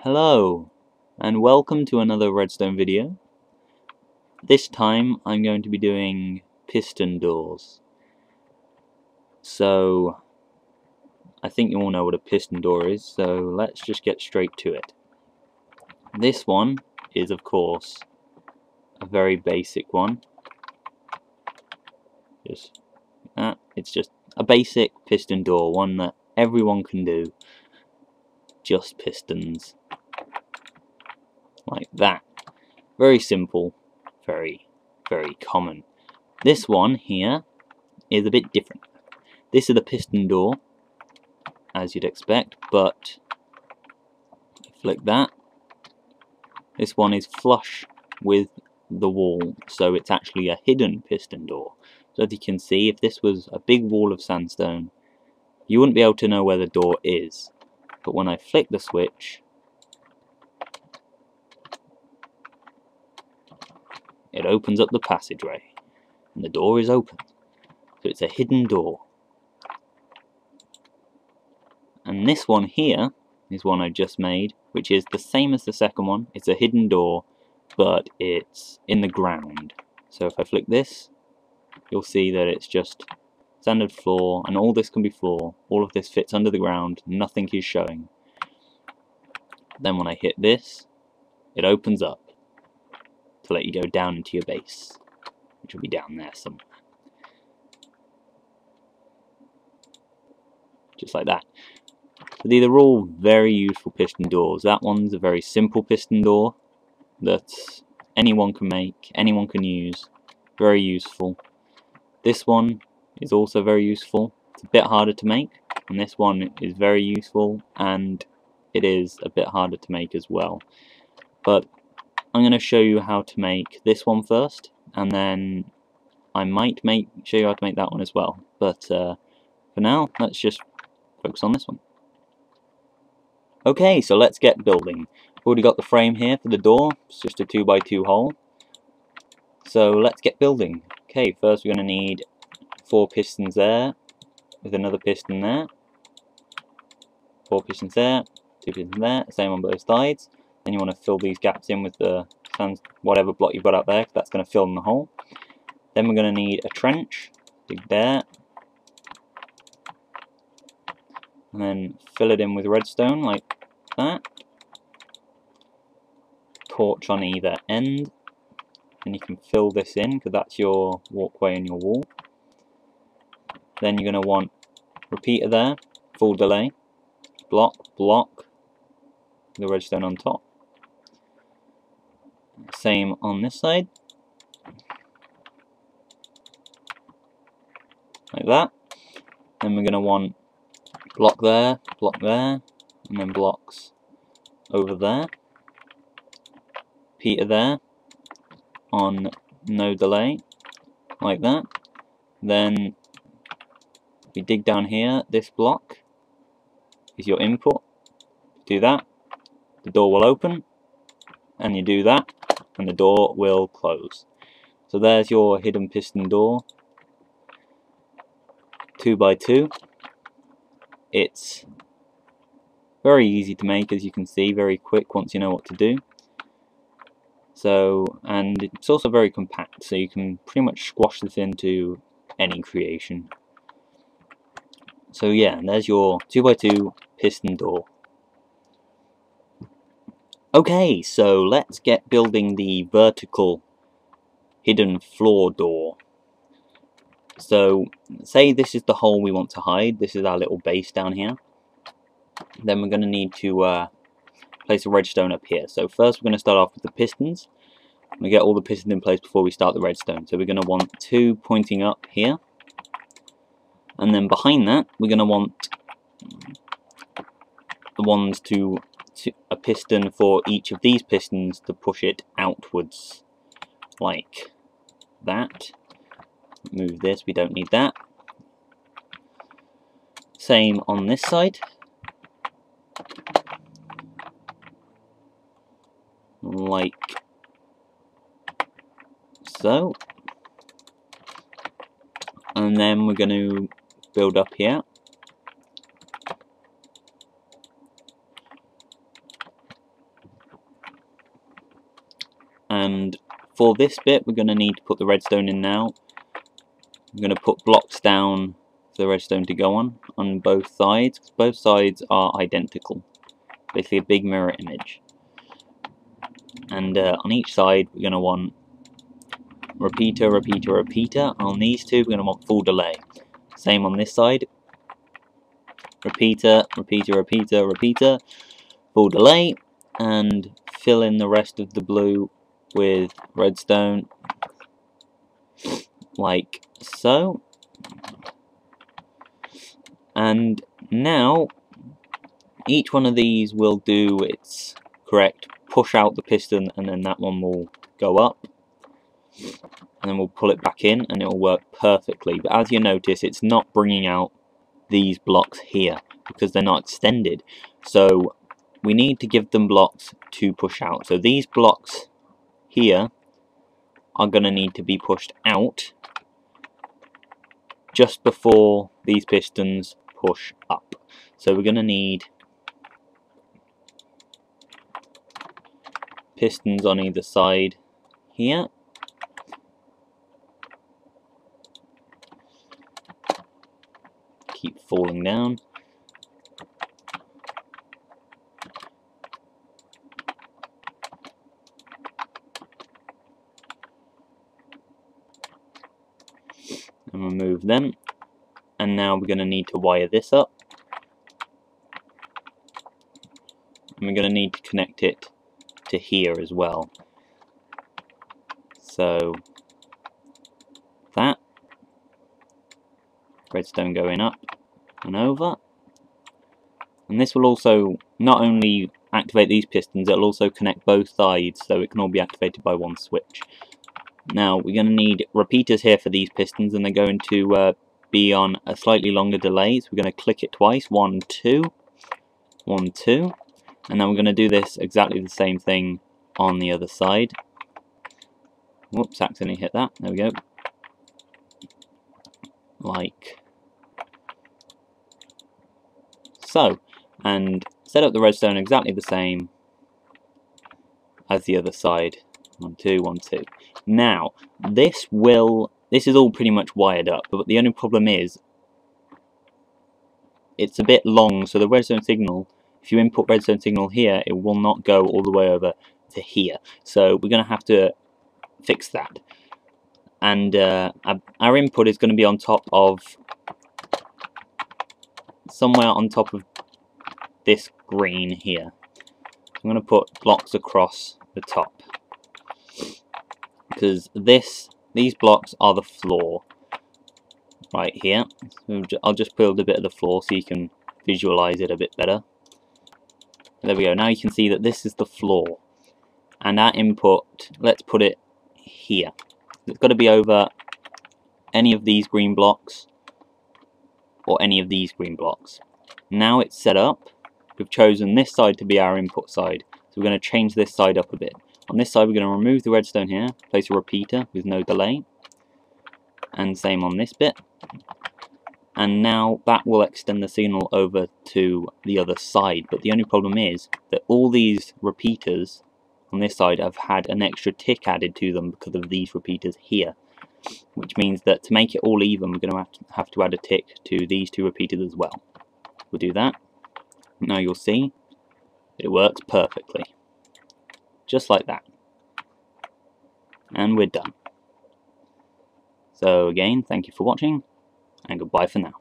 Hello, and welcome to another redstone video. This time I'm going to be doing piston doors. So, I think you all know what a piston door is, so let's just get straight to it. This one is, of course, a very basic one. It's just a basic piston door, one that everyone can do. Just pistons. Like that. Very simple, very common. This one here is a bit different. This is the piston door, as you'd expect, but flick that. This one is flush with the wall, so it's actually a hidden piston door. So as you can see, if this was a big wall of sandstone, you wouldn't be able to know where the door is. But when I flick the switch, it opens up the passageway, and the door is open. So it's a hidden door. And this one here is one I just made, which is the same as the second one. It's a hidden door, but it's in the ground. So if I flick this, you'll see that it's just standard floor, and all this can be floor. All of this fits under the ground, nothing is showing. Then when I hit this, it opens up to let you go down into your base, which will be down there somewhere. Just like that. So these are all very useful piston doors. That one's a very simple piston door that anyone can make, anyone can use. Very useful. This one is also very useful. It's a bit harder to make, and this one is very useful, and it is a bit harder to make as well. But I'm going to show you how to make this one first, and then I might show you how to make that one as well. But for now, let's just focus on this one. Okay, so let's get building. I've already got the frame here for the door. It's just a 2x2 hole. So let's get building. Okay, first we're going to need 4 pistons there, with another piston there. 4 pistons there, 2 pistons there, same on both sides. Then you want to fill these gaps in with the whatever block you've got up there, because that's going to fill in the hole. Then we're going to need a trench. Dig there. And then fill it in with redstone like that. Torch on either end, and you can fill this in because that's your walkway and your wall. Then you're going to want repeater there, full delay, block, the redstone on top. Same on this side, like that. Then we're going to want block there, and then blocks over there. Repeater there on no delay, like that. Then if you dig down here, this block is your input. Do that, the door will open, and you do that, and the door will close. So there's your hidden piston door, 2x2. It's very easy to make, as you can see, very quick once you know what to do. So, and it's also very compact, so you can pretty much squash this into any creation. So yeah, there's your 2x2 piston door. Okay, so let's get building the vertical hidden floor door. So, say this is the hole we want to hide. This is our little base down here. Then we're going to need to place a redstone up here. So first we're going to start off with the pistons. We get all the pistons in place before we start the redstone. So we're going to want 2 pointing up here. And then behind that, we're going to want the ones to a piston for each of these pistons to push it outwards, like that. Move this, we don't need that. Same on this side. Like so. And then we're going to build up here. And for this bit we're going to need to put the redstone in now. I'm going to put blocks down for the redstone to go on both sides, because both sides are identical. Basically a big mirror image. And on each side we're going to want repeater, repeater, repeater. On these two we're going to want full delay. Same on this side. Repeater, repeater, repeater, repeater, full delay, and fill in the rest of the blue with redstone, like so. And now each one of these will do its correct push out the piston, and then that one will go up, and then we'll pull it back in and it will work perfectly. But as you notice, it's not bringing out these blocks here because they're not extended, so we need to give them blocks to push out. So these blocks here are going to need to be pushed out just before these pistons push up. So we're going to need pistons on either side here. Keep falling down. And remove them. And now we're going to need to wire this up. And we're going to need to connect it to here as well. So that. Redstone going up and over. And this will also not only activate these pistons, it'll also connect both sides, so it can all be activated by one switch. Now we're going to need repeaters here for these pistons, and they're going to be on a slightly longer delay. So we're going to click it twice, 1, 2, 1, 2, and then we're going to do this exactly the same thing on the other side. Whoops, accidentally hit that. There we go. Like so. And set up the redstone exactly the same as the other side. 1, 2, 1, 2. Now, this is all pretty much wired up, but the only problem is it's a bit long, so the redstone signal, if you input redstone signal here, it will not go all the way over to here. So we're going to have to fix that. And our input is going to be on top of, somewhere on top of this green here. I'm going to put blocks across the top, because these blocks are the floor right here. So I'll just build a bit of the floor so you can visualize it a bit better. There we go. Now you can see that this is the floor, and our input, let's put it here. It's got to be over any of these green blocks or any of these green blocks. Now it's set up. We've chosen this side to be our input side, so we're going to change this side up a bit. On this side we're going to remove the redstone here, place a repeater with no delay, and same on this bit. And now that will extend the signal over to the other side, but the only problem is that all these repeaters on this side have had an extra tick added to them because of these repeaters here, which means that to make it all even we're going to have to add a tick to these two repeaters as well. We'll do that. Now you'll see it works perfectly. Just like that. And we're done. So again, thank you for watching, and goodbye for now.